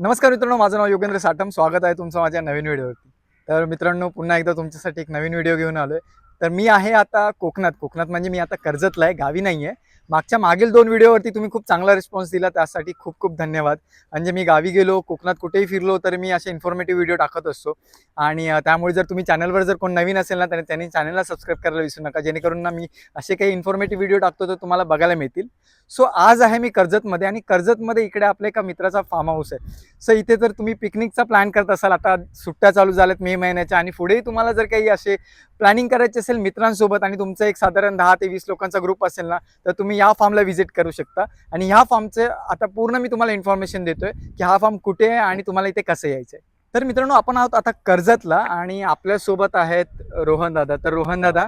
नमस्कार मित्रांनो, माझं नाव योगेंद्र साटम. स्वागत आहे तुमचं माझ्या नवीन व्हिडिओवरती. तर मित्रांनो, पुन्हा एकदा तुमच्यासाठी एक नवीन व्हिडिओ घेऊन आलोय. तर मी आहे आता कोकणात म्हणजे मी आता कर्जतला आहे, गावी नाही आहे. मागील 2 व्हिडिओवरती तुम्ही खूप चांगला रिस्पॉन्स दिला, त्यासाठी खूप खूप धन्यवाद. म्हणजे मी गावी गेलो, कोकणात कुठेही फिरलो तर मी असे इन्फॉर्मेटिव्ह व्हिडिओ टाकत असतो. आणि त्यामुळे जर तुम्ही चॅनलवर जर कोण नवीन असेल ना, तर त्यांनी चॅनलला सबस्क्राईब करायला विसरू नका, जेणेकरून ना मी असे काही इन्फॉर्मेटिव्ह व्हिडिओ टाकतो तर तुम्हाला बघायला मिळतील. सो आज आहे मी कर्जतमध्ये, आणि कर्जतमध्ये इकडे आपल्या एका मित्राचा फार्म हाऊस आहे. सो इथे जर तुम्ही पिकनिकचा प्लॅन करत असाल, आता सुट्ट्या चालू झाल्यात मे महिन्याच्या, आणि पुढेही तुम्हाला जर काही असे प्लॅनिंग करायचे असेल मित्रांसोबत, आणि तुमचा एक साधारण 10 ते 20 लोकांचा ग्रुप असेल ना, तर तुम्ही या फार्मला व्हिजिट करू शकता. आणि ह्या फार्मचे आता पूर्ण मी तुम्हाला इन्फॉर्मेशन देतोय की हा फार्म कुठे आहे आणि तुम्हाला इथे कसं यायचंय. तर मित्रांनो, आपण आहोत आता कर्जतला, आणि आपल्यासोबत आहेत रोहन दादा. तर रोहन दादा,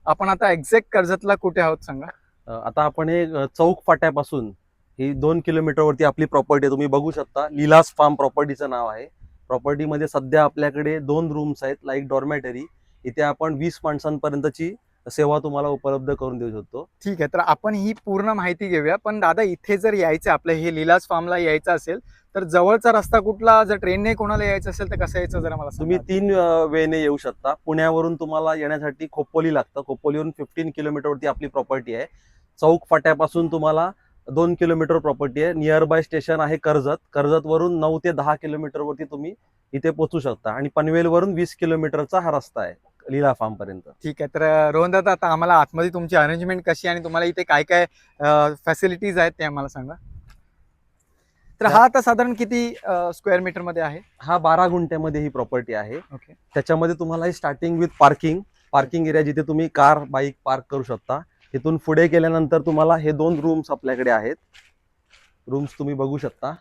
आपण आता एक्झॅक्ट कर्जतला कुठे आहोत सांगा. आता आपण हे चौक फाट्यापासून ही 2 किलोमीटर वरती आपली प्रॉपर्टी तुम्ही बघू शकता. लीलास फार्म प्रॉपर्टीचं नाव आहे. प्रॉपर्टीमध्ये सध्या आपल्याकडे 2 रूम्स आहेत, लाईक डॉर्मेटरी. इथे आपण 20 माणसांपर्यंतची सेवा तुम्हाला उपलब्ध करून देऊ शकतो. ठीक आहे, तर आपण ही पूर्ण माहिती घेऊया. पण दादा, इथे जर यायचं आपलं हे लीलास फार्मला यायचं असेल, तर जवळचा रस्ता कुठला? जर ट्रेनने कोणाला यायचं असेल तर कसं यायचं, जरा मला तुम्ही सांगा. 3 वेने येऊ शकता. पुण्यावरून तुम्हाला येण्यासाठी खोपोली लागतं. खोपोलीवरून 15 किलोमीटर वरती आपली प्रॉपर्टी आहे. चौक फाट्यापासून तुम्हाला 2 किलोमीटर प्रॉपर्टी आहे. नियर बाय स्टेशन आहे कर्जत. कर्जतवरून 9 ते 10 किलोमीटर वरती तुम्ही इथे पोहोचू शकता. आणि पनवेलवरून 20 किलोमीटरचा हा रस्ता आहे लीला फार्म पर्यंत. ठीक आहे, तर रोहन दादा, आता आम्हाला आतमध्ये तुमची अरेंजमेंट कशी आहे आणि तुम्हाला इथे काय काय फॅसिलिटीज आहेत ते आम्हाला सांगा. तर हा आता साधारण किती स्क्वेअर मीटर मध्ये आहे? हा 12 गुंठ्यामध्ये ही प्रॉपर्टी आहे. ओके. त्याच्यामध्ये तुम्हाला स्टार्टिंग विथ पार्किंग एरिया, जिथे तुम्ही कार बाईक पार्क करू शकता. तिथून पुढे गेल्यानंतर तुम्हाला हे 2 रूम्स आपल्याकडे आहेत. रूम्स तुम्ही बघू शकता.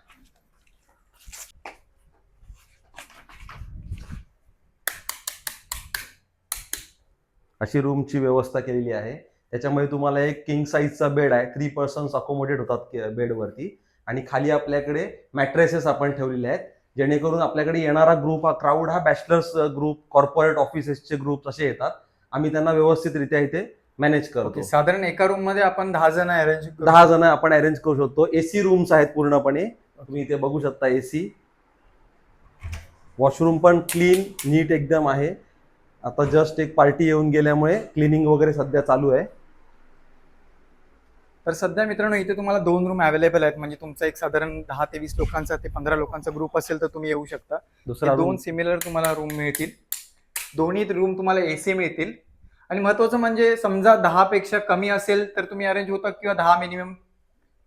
अशी रूमची व्यवस्था केलेली आहे. त्याच्यामध्ये तुम्हाला एक किंग साईजचा बेड आहे. 3 पर्सन्स अकोमोडेट होतात बेडवरती. आणि खाली आपल्याकडे मॅट्रेसेस आपण ठेवलेले आहेत, जेणेकरून आपल्याकडे येणारा ग्रुप, हा क्राऊड, हा बॅचलर्स ग्रुप, कॉर्पोरेट ऑफिसेसचे ग्रुप असे येतात. आम्ही त्यांना व्यवस्थितरित्या इथे मॅनेज करतो. साधारण एका रूम मध्ये आपण 10 जण अरेंज 10 जण आपण अरेंज करू शकतो. एसी रूम्स आहेत पूर्णपणे. तुम्ही इथे बघू शकता एसी. वॉशरूम पण क्लीन नीट एकदम आहे. आता जस्ट एक पार्टी येऊन गेल्यामुळे क्लिनिंग वगैरे सध्या चालू आहे. तर सध्या मित्रांनो, इथे तुम्हाला 2 रूम अवेलेबल आहेत. म्हणजे तुमचा एक साधारण 10 ते 20 लोकांचा ते 15 लोकांचा ग्रुप असेल तर तुम्ही येऊ शकता. दुसरा 2 सिमिलर तुम्हाला रूम मिळतील. दोन्ही रूम तुम्हाला एसी मिळतील. आणि महत्वाचं म्हणजे, समजा 10 पेक्षा कमी असेल तर तुम्ही अरेंज होता, किंवा 10 मिनिमम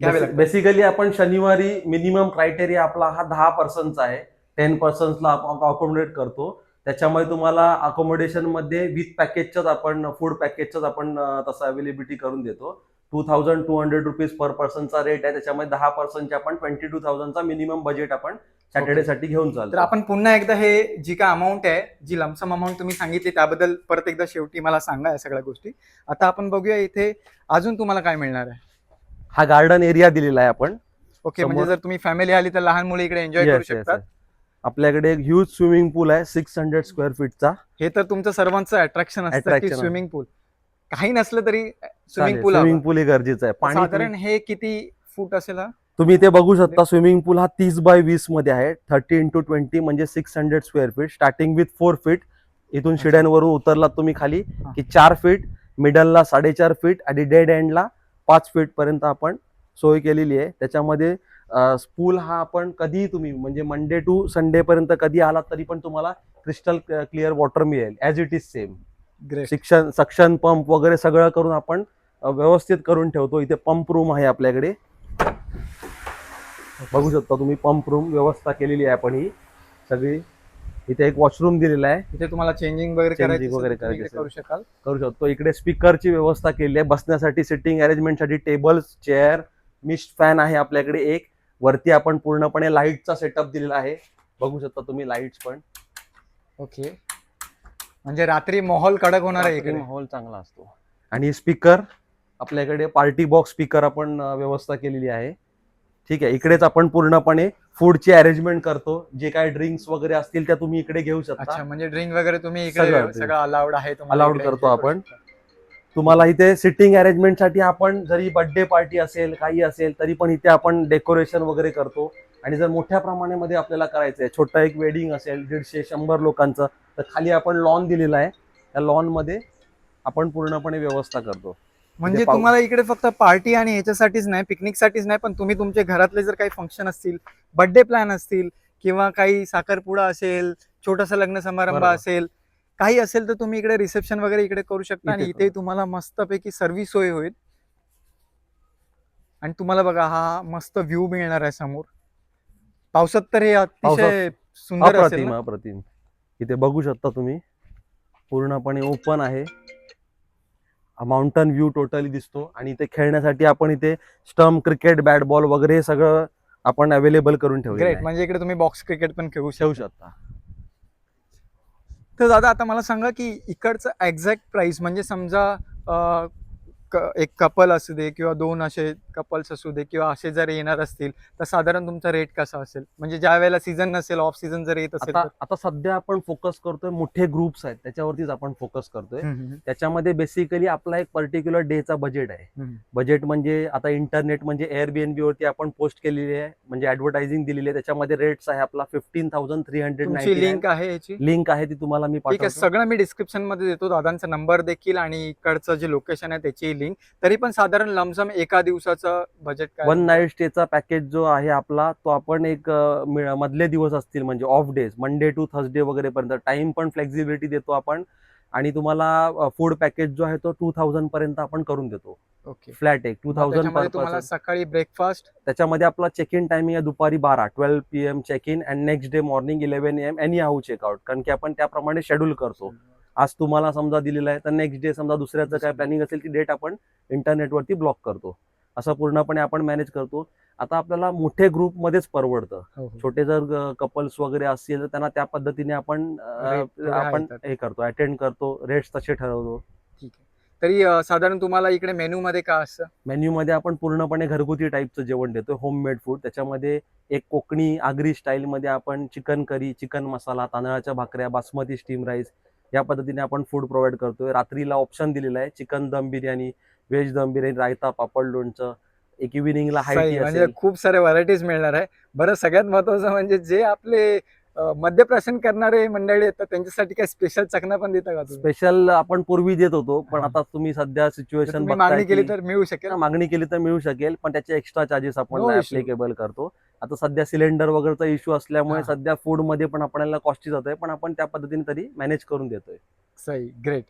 घ्यावे लागतात. बेसिकली आपण शनिवारी मिनिमम क्रायटेरिया आपला हा 10 पर्सनचा आहे. 10 पर्सन्सला आपण अकोमोडेट करतो. त्याच्यामध्ये तुम्हाला अकोमोडेशन मध्ये विथ पॅकेजच आपण फूड पॅकेजच आपण तसं अवेलेबिलिटी करून देतो. 2200 रुपीज पर पर्सनचा रेट आहे. त्याच्यामध्ये 10 पर्सनचे आपण 22,000चा मिनिमम बजेट आपण सॅटर्डे साठी घेऊन तर चालतो. आपण पुन्हा एकदा हे जी काय अमाऊंट आहे, जी लमसम अमाऊंट तुम्ही सांगितली, त्याबद्दल परत एकदा शेवटी मला सांगा या सगळ्या गोष्टी. आता आपण बघूया इथे अजून तुम्हाला काय मिळणार आहे. हा गार्डन एरिया दिलेला आहे आपण. ओके, म्हणजे जर तुम्ही फॅमिली आली तर लहान मुले इकडे एन्जॉय करू शकतात. आपल्याकडे एक ह्यूज स्विमिंग पूल आहे 600 स्क्वेअर फीटचा. हे तर तुमचं सर्वांचं अट्रॅक्शन असतं की स्विमिंग पूल. काही नसलं तरी स्विमिंग पूल स्विमिंग पूल हे गरजेचं आहे. पाणी साधारण हे किती फूट असेल हा? तुम्ही ते बघू शकता. स्विमिंग पूल हा 30x20 मध्ये आहे. 30x20 म्हणजे 600 square feet. Starting with 4 feet. इथून शिड्यांवरून उतरलात तुम्ही खाली की 4 फीट, मिडलला 4.5 फीट आणि डेड एंडला 5 फीट पर्यंत आपण सोय केलेली आहे. त्याच्यामध्ये पूल हा आपण कधीही तुम्ही, म्हणजे मंडे टू संडे पर्यंत कधी आलात तरी पण तुम्हाला क्रिस्टल क्लिअर वॉटर मिळेल, as it is same. Suction pump वगैरे सगळं करून आपण व्यवस्थित करून ठेवतो. इथे पंप रूम आहे आपल्याकडे, बघू शकता तुम्ही. पंप रूम व्यवस्था केलेली आहे आपण ही सगळी. इथे एक वॉशरूम दिलेला आहे. इथे तुम्हाला चेंजिंग वगैरे करायची करू शकतो. इकडे स्पीकरची व्यवस्था केली आहे. बसण्यासाठी सिटिंग अरेंजमेंटसाठी टेबल्स, चेअर, मिस्ट फॅन आहे आपल्याकडे एक. वरती आपण पूर्णपणे लाईटचा सेटअप दिलेला आहे, बघू शकता तुम्ही लाईट्स पण. ओके, म्हणजे रात्री माहोल कडक होणार आहे. इकडे माहोल चांगला असतो. आणि स्पीकर आपल्याकडे पार्टी बॉक्स स्पीकर आपण व्यवस्था केलेली आहे. ठीक आहे, इकडेच आपण पूर्णपणे फूडची अरेंजमेंट करतो. जे काही ड्रिंक्स वगैरे असतील त्या तुम्ही इकडे घेऊ शकता. अच्छा, म्हणजे ड्रिंक वगैरे तुम्ही इकडे सगळं अलाउड आहे, अलाउड करतो आपण. तुम्हाला इथे सिटिंग अरेंजमेंटसाठी आपण, जरी बर्थडे पार्टी असेल काही असेल तरी पण इथे आपण डेकोरेशन वगैरे करतो. आणि जर मोठ्या प्रमाणामध्ये आपल्याला करायचं आहे, छोटं एक वेडिंग असेल 150-100 लोकांचं, तर खाली आपण लॉन दिलेला आहे. त्या लॉन मध्ये आपण पूर्णपणे व्यवस्था करतो. म्हणजे तुम्हाला इकडे फक्त पार्टी आणि ह्याच्यासाठीच नाही, पिकनिकसाठीच नाही, पण तुम्ही तुमचे घरातले जर काही फंक्शन असतील, बर्थडे प्लॅन असतील किंवा काही साखरपुडा असेल, छोटासा लग्न समारंभ बरोबर. असेल, काही असेल तर तुम्ही इकडे रिसेप्शन वगैरे इकडे करू शकता आणि इथे इथे तुम्हाला मस्तपैकी सर्व्हिस सोय होईल. आणि तुम्हाला बघा हा मस्त व्ह्यू मिळणार आहे समोर. पावसात तर हे अतिशय सुंदर असेल अप्रतिम ना. अप्रतिम. इथे बघू शकता तुम्ही, पूर्णपणे ओपन आहे. माउंटन व्ह्यू टोटली दिसतो आणि इथे खेळण्यासाठी आपण इथे स्टंप, क्रिकेट, बॅट बॉल वगैरे हे सगळं आपण अवेलेबल करून ठेवलेलं ग्रेट. आहे. म्हणजे इकडे तुम्ही बॉक्स क्रिकेट पण खेळू ठेवू शकता. शकता. तर दादा आता मला सांगा की इकडचं एक्झॅक्ट प्राइस म्हणजे समजा एक कपल असू दे किंवा दोन असे कपल्स असू दे किंवा असे जर येणार असतील तर साधारण तुमचा रेट कसा असेल, म्हणजे ज्या वेळेला सीझन नसेल, ऑफ सीझन जर येत असेल आता तर. आता सध्या आपण फोकस करतोय, मोठे ग्रुप्स आहेत त्याच्यावरतीच आपण फोकस करतोय. त्याच्यामध्ये बेसिकली आपला एक पर्टिक्युलर डेचा बजेट आहे. बजेट म्हणजे आता इंटरनेट म्हणजे एअरबीएनबी वरती आपण पोस्ट केलेली आहे, म्हणजे ऍडव्हर्टायझिंग दिलेली आहे. त्याच्यामध्ये रेट्स आहे आपला तुमची 15,399. लिंक आहे याची. लिंक आहे ती तुम्हाला मी ठीक आहे, पाठवतो. सगळं मी डिस्क्रिप्शन मध्ये देतो, दादांचा नंबर देखील आणि इकडचं जे लोकेशन आहे त्याची लिंक. तरी पण साधारण लमसम एका दिवसाचं बजेट काय? 1 नाईट स्टेचा पॅकेज जो आहे आपला, तो आपण एक मधले दिवस असतील म्हणजे off days, Monday to Thursday वगैरे पर्यंत टाइम पण फ्लेक्झिबिलिटी देतो आपण. आणि तुम्हाला फूड पॅकेज जो आहे तो 2000 पर्यंत आपण करून देतो. ओके. फ्लॅट एक 2000 पर तुम्हाला पर्सन. सकाळी ब्रेकफास्ट, त्याच्यामध्ये आपला चेक इन टायमिंग आहे दुपारी 12 PM check in and next day morning 11 AM anyhow checkout, कारण की आपण त्याप्रमाणे शेड्यूल करतो. आज तुम्हाला समजा दिलेलं आहे तर नेक्स्ट डे समजा दुसऱ्याचं काय प्लॅनिंग असेल ती डेट आपण इंटरनेटवरती ब्लॉक करतो. असं पूर्णपणे आपण मॅनेज करतो. आता आपल्याला मोठे ग्रुप मध्येच परवडतं. छोटे जर कपल्स वगैरे असतील तर त्यांना त्या पद्धतीने आपण Rate थोडे आपण high येतात. हे करतो, अटेंड करतो, रेट्स तसे ठरवतो. ठीक आहे. तरी साधारण तुम्हाला इकडे मेनू मध्ये काय असतं? मेन्यू मध्ये आपण पूर्णपणे घरगुती टाईपचं जेवण देतो, होममेड फूड. त्याच्यामध्ये एक कोकणी आगरी स्टाईल मध्ये आपण चिकन करी, चिकन मसाला, तांदळाच्या भाकऱ्या, बासमती स्टीम राईस या पद्धतीने आपण फूड प्रोव्हाइड करतोय. रात्रीला ऑप्शन दिलेला आहे चिकन दम बिर्याणी, व्हेज दम बिर्याणी, रायता, पापड, लोणचं. एक इव्हिनिंगला हाय टी सही, म्हणजे असेल. खूप सारे व्हरायटीज मिळणार आहे. बरं, सगळ्यात महत्वाचं म्हणजे जे आपले मद्यप्राशन करणारे मंडळी येतात त्यांच्यासाठी काय स्पेशल चकना पण देता का तुम्ही? स्पेशल आपण पूर्वी देत होतो, पण हा. आता तुम्ही सध्या जर सिच्युएशन तुम्ही बघताय मागणी केली की तर मिळू शकेल. मागणी केली तर मिळू शकेल, पण त्याचे एक्स्ट्रा चार्जेस आपण No issue. ऍप्लिकेबल करतो. आता सध्या सिलेंडर वगैरेचा इश्यू असल्यामुळे हा. सध्या फूड मध्ये पण आपल्याला कॉस्टली जातोय, पण आपण त्या पद्धतीने तरी मॅनेज करून देतोय. सही, ग्रेट.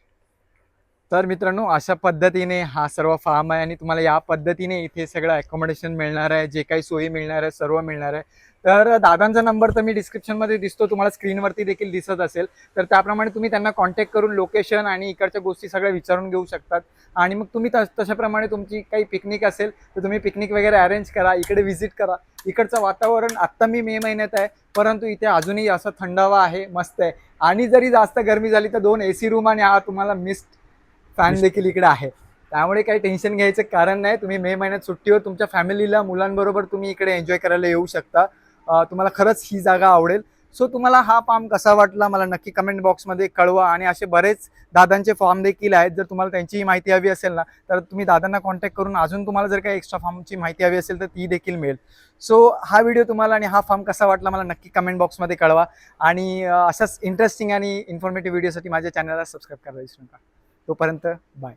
तर मित्रांनो, अशा पद्धतीने हा सर्व फार्म आहे आणि तुम्हाला या पद्धतीने इथे सगळं अकोमोडेशन मिळणार आहे, जे काही सोयी मिळणार आहे सर्व मिळणार आहे. तर दादांचा नंबर तर मी डिस्क्रिप्शन मध्ये दिसतो, तुम्हाला स्क्रीनवरती देखील दिसत असेल. तर त्याप्रमाणे तुम्ही त्यांना कॉन्टॅक्ट करून लोकेशन आणि इकडच्या गोष्टी सगळ्या विचारून घेऊ शकतात. आणि मग तुम्ही तशाप्रमाणे तुमची काही पिकनिक असेल तर तुम्ही पिकनिक वगैरे अरेंज करा, इकडे व्हिजिट करा. इकडचं वातावरण आत्ता मी मे महिन्यात आहे, परंतु इथे अजूनही असं थंडावा आहे, मस्त आहे. आणि जरी जास्त गरमी झाली तर 2 AC रूम आणि हा तुम्हाला मिस्ट फॅन देखील इकडे आहे. त्यामुळे काही टेन्शन घ्यायचं कारण नाही. तुम्ही मे महिन्यात सुट्टीवर तुमच्या फॅमिलीला, मुलांबरोबर तुम्ही इकडे एन्जॉय करायला येऊ शकता. तुम्हाला खरंच ही जागा आवडेल. सो तुम्हाला हा फार्म कसा वाटला मला नक्की कमेंट बॉक्समध्ये कळवा. आणि असे बरेच दादांचे फार्म देखील आहेत, जर तुम्हाला त्यांचीही माहिती हवी असेल ना तर तुम्ही दादांना कॉन्टॅक्ट करून अजून तुम्हाला जर काही एक्स्ट्रा फार्मची माहिती हवी असेल तर ती देखील मिळेल. सो हा व्हिडिओ तुम्हाला आणि हा फार्म कसा वाटला मला नक्की कमेंट बॉक्समध्ये कळवा. आणि अशाच इंटरेस्टिंग आणि इन्फॉर्मेटिव्ह व्हिडिओसाठी माझ्या चॅनलला सबस्क्राईब करायला विसरू नका. तोपर्यंत बाय.